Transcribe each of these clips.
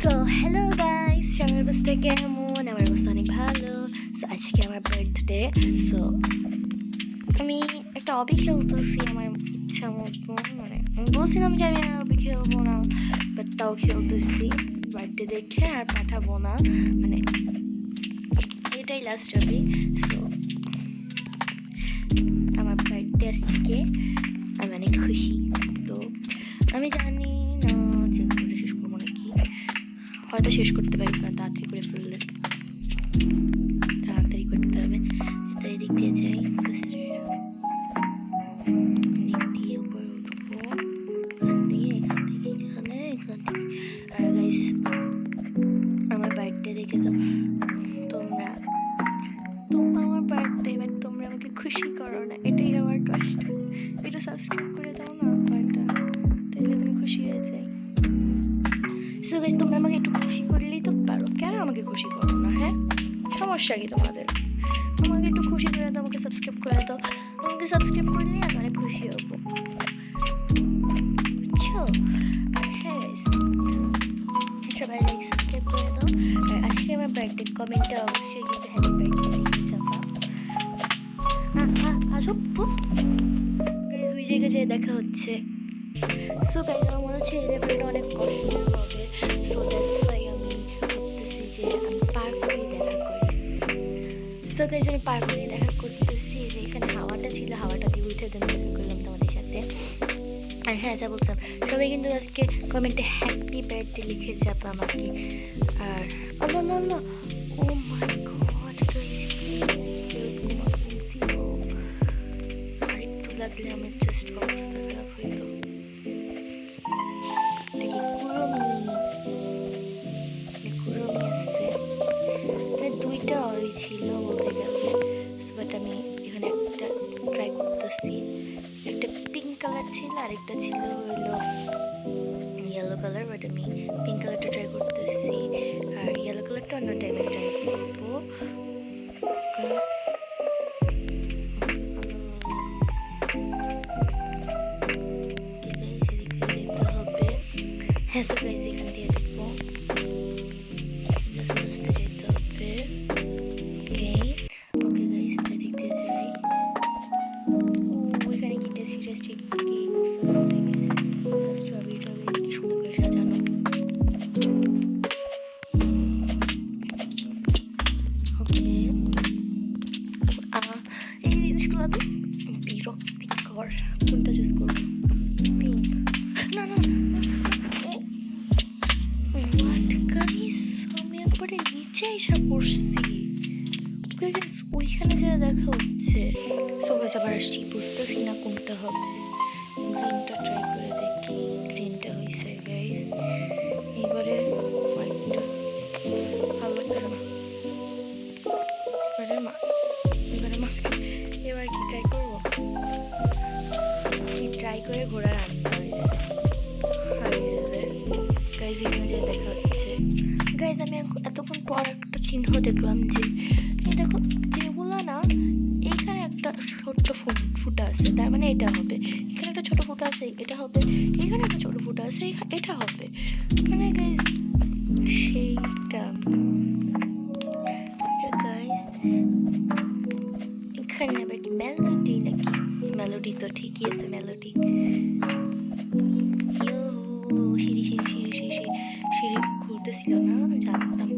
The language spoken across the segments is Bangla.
সো হ্যালো গাইস, আমার অবস্থা কেমন? আমার অবস্থা অনেক ভালো। সো আজকে আমার বার্থডে। সো আমি একটা হবি খেলতেছি আমার ইচ্ছা মতো। মানে আমি বলছিলাম যে আমি আর হবি খেলবো না, বাট তাও খেলতেছি বার্থডে দেখে। আর পাঠাবো না, মানে এটাই লাস্ট হবি। সো আমার বার্থডে আজকে, আমি অনেক খুশি। তো আমি জানি না যে ভিডিওটা শেষ করবো নাকি, হয়তো শেষ করতে পারি, কারণ তাড়াতাড়ি করে ফেললে তাড়াতাড়ি করতে হবে। তো এদিক দিয়ে যাই, এদিক দিয়ে উপরে উঠবো, এখান দিয়ে, এখান থেকে এখানে, এখান থেকে। আর গাইস, আমার বার্থডে দেখে তো তোমরা আমার বার্থডে, বাট তোমরা আমাকে খুশি করো না, এটাই আমার কষ্ট। এটা সাবস্ক্রাইব করে দাও না একটা, তাহলে তুমি খুশি হয়ে যাই। সো গাইস, তোমরা আমাকে একটু খুশি করলেই তো পারো, কেন আমাকে খুশি করো না? হ্যাঁ, সমস্যা কি তোমাদের? আমাকে একটু খুশি করে দাও, আমাকে সাবস্ক্রাইব করে দাও। আমাকে সাবস্ক্রাইব করলেই আমি অনেক খুশি হবো, বুঝছো? হ্যাঁ গাইস, সবাই লাইক সাবস্ক্রাইব করে দাও। আর আজকে আমার বার্থডে, কমেন্টে অবশ্যই কিন্তু হ্যাপি বার্থডে লিখে যাবা। আসব তো গাইস, ওই জায়গায় যেয়ে দেখা হচ্ছে। সো গাইস, আমার মনে হচ্ছে এই লেভেলটা অনেক কষ্টের হবে। সো দ্যাটস ওয়াই আমি ভাবতেছি যে আমি পার করেই দেখা করি। সো গাইস, আমি পার করেই দেখা করতেছি। যে এখানে হাওয়াটা ছিল, হাওয়াটা দিয়ে উঠে দেন দেখা করলাম তোমাদের সাথে। আর হ্যাঁ, যা বলতাম, সবাই কিন্তু আজকে কমেন্টে হ্যাপি বার্থডে লিখে যাবে আমাকে। আর আল্লাহ আল্লাহ, ও মাই গড গাইস, আর একটু লাগলে আমার জাস্ট অবস্থা খারাপ হইতো। দুইটা ওই ছিল বলতে গেলে, বাট আমি এখানে একটা ট্রাই করতেছি। একটা পিঙ্ক কালার ছিল, আরেকটা ছিল হইলো ইয়েলো কালার, বাট আমি পিঙ্ক কালারটা ট্রাই করতেছি। আর ইয়েলো কালারটা অন্য টাইমে ট্রাই করবো। যেতে হবে। হ্যাঁ, সো গাইস, এখান দিয়ে যাবো, আস্তে আস্তে যেতে হবে। ওকে গাইস, এদিক দিয়ে যাই। ওইখানে কি টেস্টি টেস্টি কেকস আছে, স্ট্রবেরি টবেরি কি সুন্দর করে সাজানো। ওকে, এই জিনিসগুলো তো বিরক্তিকর। কোনটা চুজ করবো? পিঙ্ক? না না, হোয়াট গাইস, আমি একবারে নিচে এসে পড়ছি। ওইখানে যা দেখা হচ্ছে। সবাই আবার আসছি, বুঝতেছি না কোনটা হবে। গ্রিনটা ট্রাই করে দেখি। গ্রিনটা হয়েছে গাইস, এবারে হোয়াইটটা ভালো লাগছে না। এবার কি ট্রাই করবো? কি ট্রাই করে ঘোরার আনতে হয়েছে। গাইস, এখানে যা দেখা হচ্ছে। গাইস, আমি এতক্ষণ পর একটা চিহ্ন দেখলাম, যে দেখো, যেগুলো না, এইখানে একটা ছোট্ট ফুটা আছে, তার মানে এটা হবে। এখানে একটা ছোট ফুটা আছে, এটা হবে। এখানে একটা ছোট ফুটা আছে, এটা হবে। মানে গাইস, সেইটা গাইস, এখানে আবার কি মেলোডি নাকি? মেলোডি তো ঠিকই আছে, মেলোডি। সিঁড়ি সিঁড়ি সিঁড়ি সিঁড়ি সিঁড়ি সিঁড়ি খুলতেছিল না, জানতাম।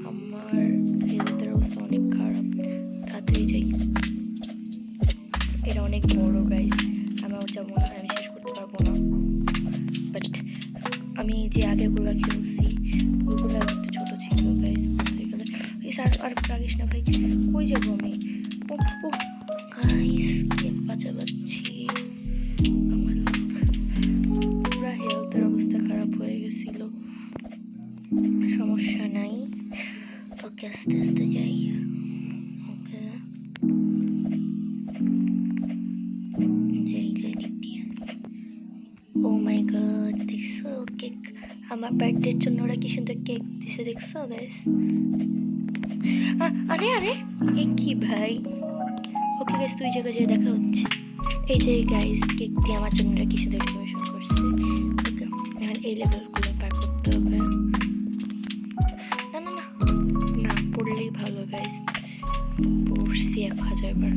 আমার হেলথের অবস্থা অনেক খারাপ, তাড়াতাড়ি যাই। এটা অনেক বড় গাইস, আমার যা মনে হয় আমি শেষ করতে পারবো না। বাট আমি যে আগেগুলো খেলছি ওইগুলো একটু ছোট ছিল গাইস, বলতে গেলে। এই স্যার আর রাগিস না ভাই, কই যাবো আমি? ও গাইস, কে বাঁচাচ্ছি? আমার পুরা হেলথের অবস্থা খারাপ হয়ে গেছিল। সমস্যা নাই, ওকে, আস্তে আস্তে যাই। ওকে, জায়গায় দিক দিয়ে। ও মাই গড, দেখছো কেক? আমার বার্থডের জন্য ওরা কি সুন্দর কেক দিছে, দেখছো গাইস? আরে আরে, এ কি ভাই? ওকে গাইস, তুই জায়গায় যেয়ে দেখা হচ্ছে। এই যে গাইস, কেক দিয়ে আমার জন্য কি সুন্দর ডেকোরেশন করছে। লেভেলগুলো পার করতে হবে। না না না না পড়লেই ভালো গাইস, পড়ছি 1000 বার।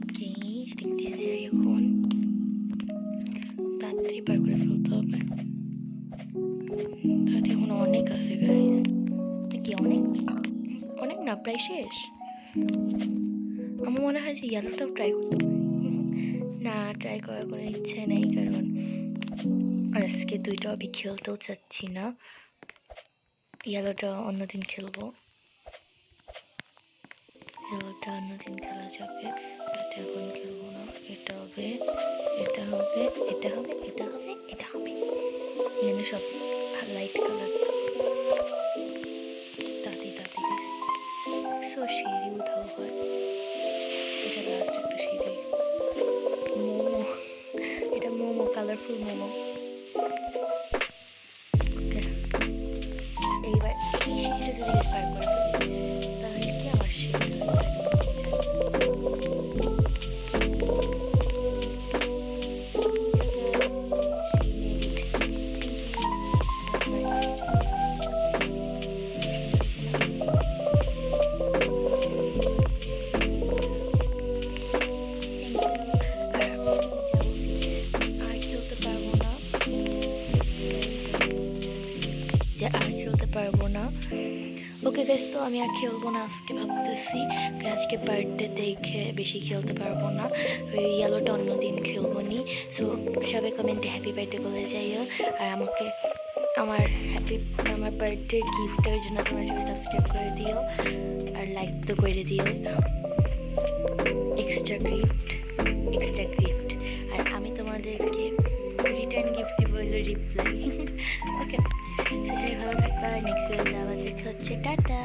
ওকে এদিক দিয়ে যাই, এখন তাড়াতাড়ি পার করে ফেলতে হবে। তাড়াতাড়ি এখন অনেক আছে গাইস, কি অনেক অনেক না, প্রায় শেষ। আমার মনে হয় যে ইয়েলোটাও ট্রাই করতে পারি। না ট্রাই করার কোনো ইচ্ছে নেই, কারণ আজকে দুইটা আমি খেলতেও চাচ্ছি না। ইয়েলোটা অন্যদিন খেলবো, ইয়েলোটা অন্যদিন খেলা যাবে, এটা এখন খেলবো না। এটা হবে, এটা হবে, এটা হবে, এটা হবে, এটা হবে। এখানে সব লাইট কালার তাতি তাতি গেছে। সো সিঁড়ি উঠাও হয়, এটা লাস্ট একটা সিঁড়ি। মোমো, এটা মোমো, কালারফুল মোমো। এইবার সিঁড়িটা যদি পার করে ফেলি তাহলে কি আমার সিঁড়িটা আর খেলতে পারবো না। ওকে গাইস, তো আমি আর খেলবো না আজকে, ভাবতেছি আজকে বার্থডে দেখে বেশি খেলতে পারবো না, ওই ইয়েলোটা অন্যদিন খেলবো নি। সো সবাই কমেন্টে হ্যাপি বার্থডে বলে যাইও, আর আমাকে আমার বার্থডে গিফটের জন্য তোমরা সবাই সাবস্ক্রাইব করে দিও আর লাইক তো করে দিও। এক্সট্রা গিফট আর আমি তোমাদেরকে রিটার্ন গিফট দিব, হলো রিপ্লাই। ওকে, সবাই ভালো থাকবা, নেক্সট ভিডিওতে আবার দেখা হচ্ছে, টাটা।